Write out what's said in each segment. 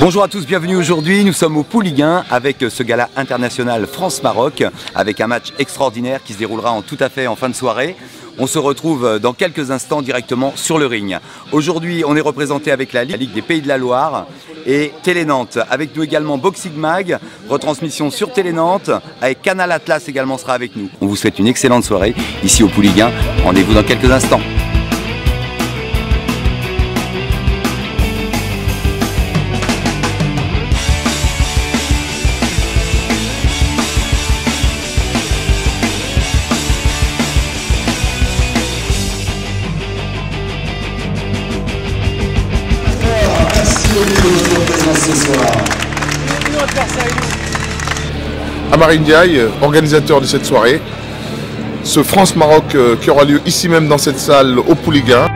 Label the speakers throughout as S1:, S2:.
S1: Bonjour à tous, bienvenue aujourd'hui. Nous sommes au Pouliguen avec ce gala international France-Maroc avec un match extraordinaire qui se déroulera tout à fait en fin de soirée. On se retrouve dans quelques instants directement sur le ring. Aujourd'hui, on est représenté avec la Ligue des Pays de la Loire et Télé Nantes. Avec nous également Boxing Mag, retransmission sur Télé Nantes, avec Canal Atlas également sera avec nous. On vous souhaite une excellente soirée ici au Pouliguen. Rendez-vous dans quelques instants.
S2: Amari Ndiaye, organisateur de cette soirée, ce France-Maroc qui aura lieu ici même dans cette salle au Pouliguen.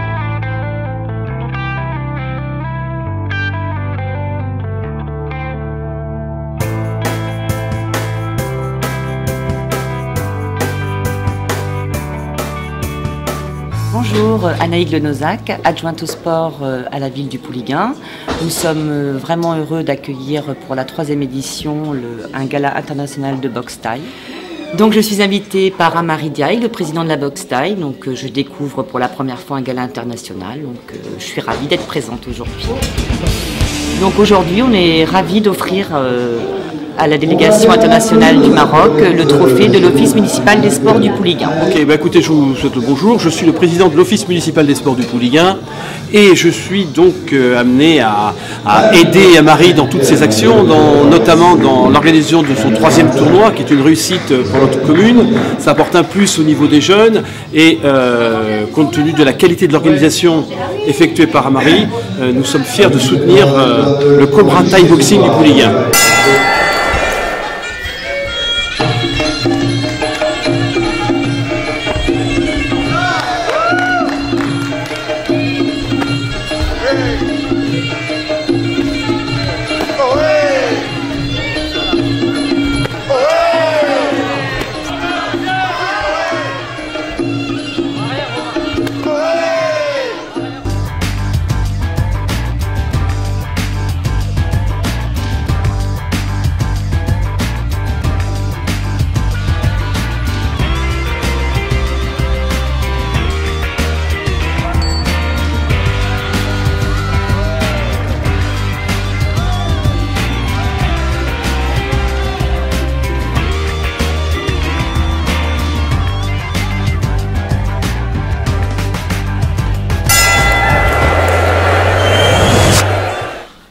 S3: Bonjour, Anaïg Lenozac, adjointe au sport à la ville du Pouliguen. Nous sommes vraiment heureux d'accueillir pour la 3e édition un gala international de boxe thaï. Donc je suis invitée par Amari Ndiaye, le président de la boxe thaï. Donc je découvre pour la première fois un gala international. Donc je suis ravie d'être présente aujourd'hui. Donc aujourd'hui on est ravis d'offrir à la délégation internationale du Maroc le trophée de l'Office municipal des sports du Pouliguen.
S4: Ok, bah écoutez, je vous souhaite le bonjour. Je suis le président de l'Office municipal des sports du Pouliguen et je suis donc amené à aider Amari dans toutes ses actions, notamment dans l'organisation de son 3e tournoi, qui est une réussite pour notre commune. Ça apporte un plus au niveau des jeunes et compte tenu de la qualité de l'organisation effectuée par Amari, nous sommes fiers de soutenir le Cobra Thai Boxing du Pouliguen.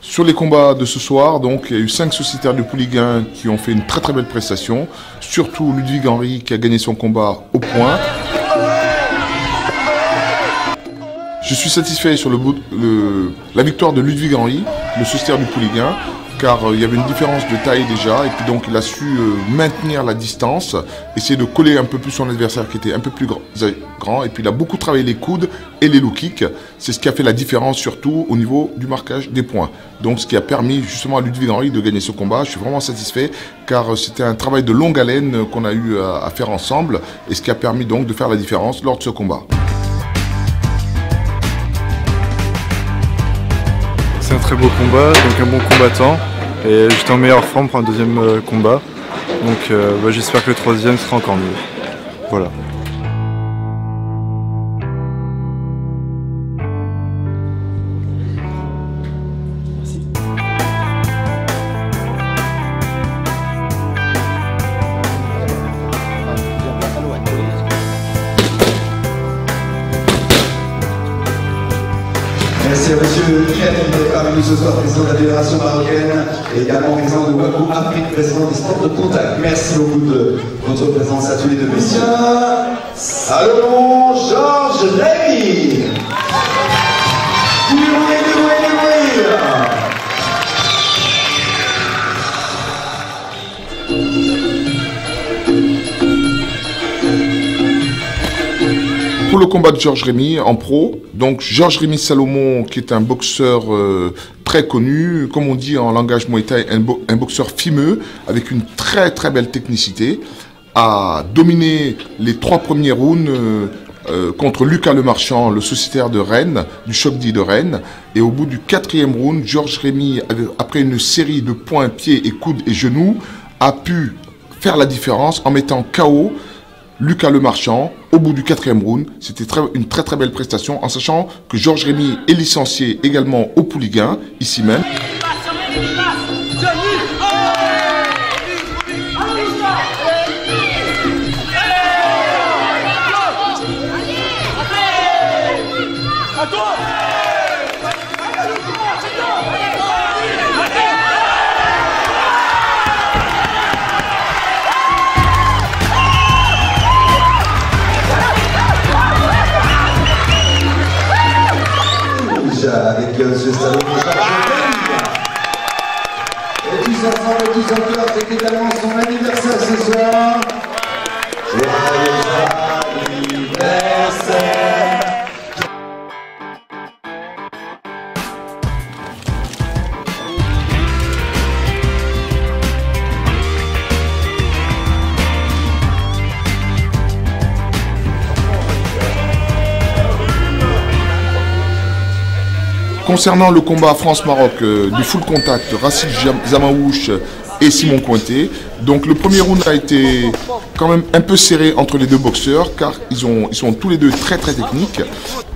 S2: Sur les combats de ce soir, donc, il y a eu 5 sociétaires du Pouliguen qui ont fait une très belle prestation. Surtout Ludwig Henry qui a gagné son combat au point. Je suis satisfait sur la victoire de Ludwig Henry, le sociétaire du Pouliguen, car il y avait une différence de taille déjà, et puis donc il a su maintenir la distance, essayer de coller un peu plus son adversaire qui était un peu plus grand, et puis il a beaucoup travaillé les coudes et les low kicks. C'est ce qui a fait la différence surtout au niveau du marquage des points. Donc ce qui a permis justement à Ludwig Henry de gagner ce combat. Je suis vraiment satisfait car c'était un travail de longue haleine qu'on a eu à faire ensemble, et ce qui a permis donc de faire la différence lors de ce combat.
S5: C'est un très beau combat, donc un bon combattant, et j'étais en meilleure forme pour un 2e combat, donc j'espère que le 3e sera encore mieux. Voilà.
S6: Merci à monsieur Kian qui est parmi nous ce soir, président de la Fédération marocaine et également président de Wakou Afrique, président des sports de contact. Merci beaucoup de votre présence à tous les deux messieurs. Salomon Georges Rémy.
S2: Pour le combat de Georges Rémy en pro, donc Georges Rémy Salomon qui est un boxeur très connu, comme on dit en langage Muay Thai, un boxeur fimeux avec une très belle technicité, a dominé les 3 premiers rounds contre Lucas Lemarchand, le sociétaire de Rennes, du Choc-D de Rennes. Et au bout du 4e round, Georges Rémy, après une série de poings, pieds et coudes et genoux, a pu faire la différence en mettant KO Lucas Lemarchand au bout du 4e round. C'était une très très belle prestation, en sachant que Georges Rémy est licencié également au Pouliguen, ici même.
S6: Avec ce salon et tous ensemble et tous en cœur, c'est également son anniversaire ce soir. Joyeux anniversaire.
S2: Concernant le combat France-Maroc du full contact, Rachid Zamaouche et Simon Cointet, donc le premier round a été quand même un peu serré entre les deux boxeurs car ils sont tous les deux très très techniques,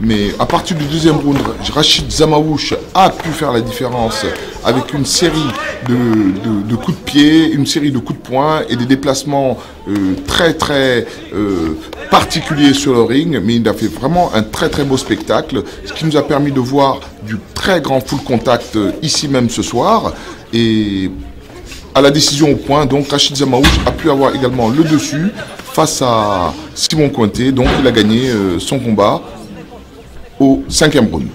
S2: mais à partir du 2e round, Rachid Zamaouche a pu faire la différence avec une série de coups de pied, une série de coups de poing et des déplacements très très particuliers sur le ring, mais il a fait vraiment un très très beau spectacle, ce qui nous a permis de voir du très grand full contact ici même ce soir. Et à la décision au point, donc Rachid Zamaouche a pu avoir également le dessus face à Simon Cointet, donc il a gagné son combat au 5e round.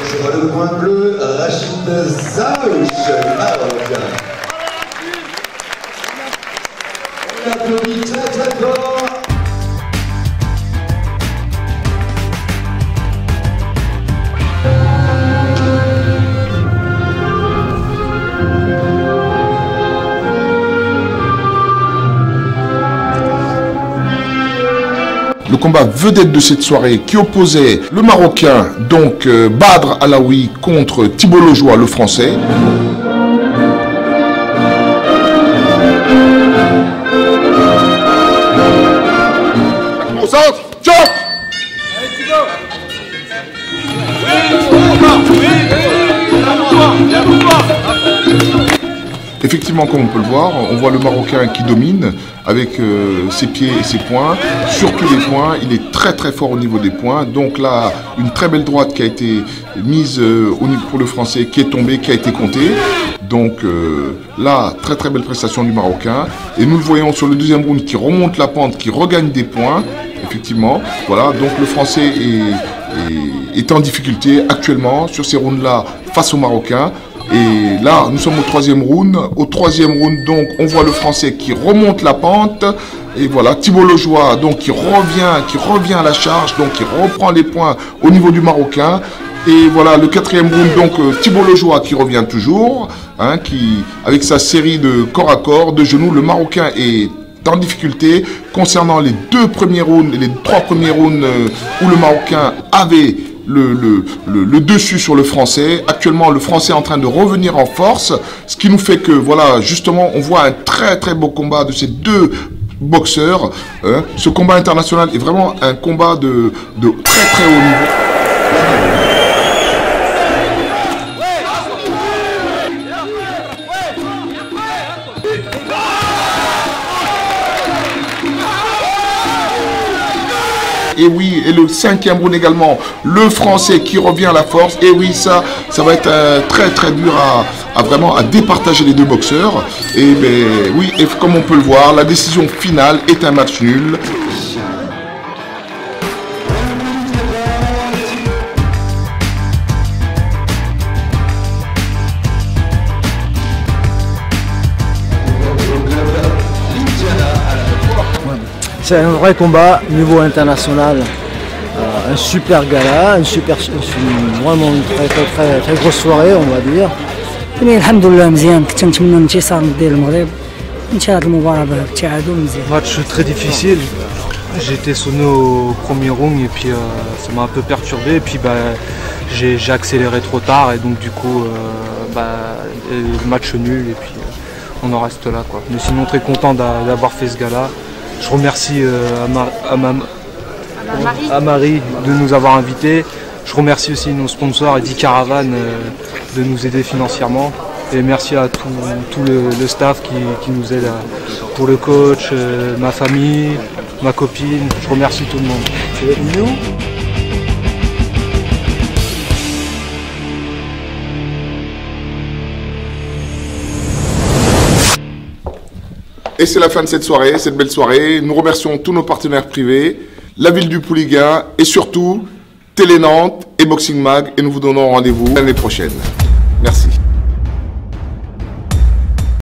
S6: Sur le point bleu, Rachid Zamaouche, Maroc. On applaudit très très fort.
S2: Le combat vedette de cette soirée qui opposait le Marocain, donc Badr Alaoui, contre Thibault Lejoie, le Français. Au centre, choc! Effectivement, comme on peut le voir, on voit le Marocain qui domine avec ses pieds et ses poings. Surtout les poings, il est très très fort au niveau des poings. Donc là, une très belle droite qui a été mise pour le Français, qui est tombée, qui a été comptée. Donc là, très très belle prestation du Marocain. Et nous le voyons sur le 2e round qui remonte la pente, qui regagne des points. Effectivement, voilà, donc le Français est en difficulté actuellement sur ces rounds-là face au Marocain. Et là, nous sommes au 3e round. Au 3e round, donc, on voit le Français qui remonte la pente. Et voilà, Thibault Lejoie, donc, qui revient à la charge, donc, qui reprend les points au niveau du Marocain. Et voilà, le 4e round, donc, Thibault Lejoie qui revient toujours, hein, avec sa série de corps à corps, de genoux. Le Marocain est en difficulté concernant les 2 premiers rounds et les 3 premiers rounds où le Marocain avait le dessus sur le Français. Actuellement, le Français est en train de revenir en force, ce qui nous fait que, voilà, justement, on voit un très très beau combat de ces deux boxeurs. Ce combat international est vraiment un combat de très très haut niveau. Et oui, et le 5e round également, le Français qui revient à la force. Et oui, ça va être très très dur à vraiment départager les deux boxeurs. Et ben oui, et comme on peut le voir, la décision finale est un match nul.
S7: C'est un vrai combat niveau international, un super gala, vraiment une très grosse soirée on va dire.
S8: Match très difficile. J'étais sonné au premier round et puis ça m'a un peu perturbé et puis j'ai accéléré trop tard et donc du coup le match nul et puis on en reste là quoi. Mais sinon très content d'avoir fait ce gala. Je remercie à Marie de nous avoir invités. Je remercie aussi nos sponsors Eddy Caravane de nous aider financièrement. Et merci à tout le staff qui nous aide pour le coach, ma famille, ma copine. Je remercie tout le monde.
S2: Et c'est la fin de cette soirée, cette belle soirée. Nous remercions tous nos partenaires privés, la ville du Pouliguen et surtout Télé Nantes et Boxing Mag. Et nous vous donnons rendez-vous l'année prochaine. Merci.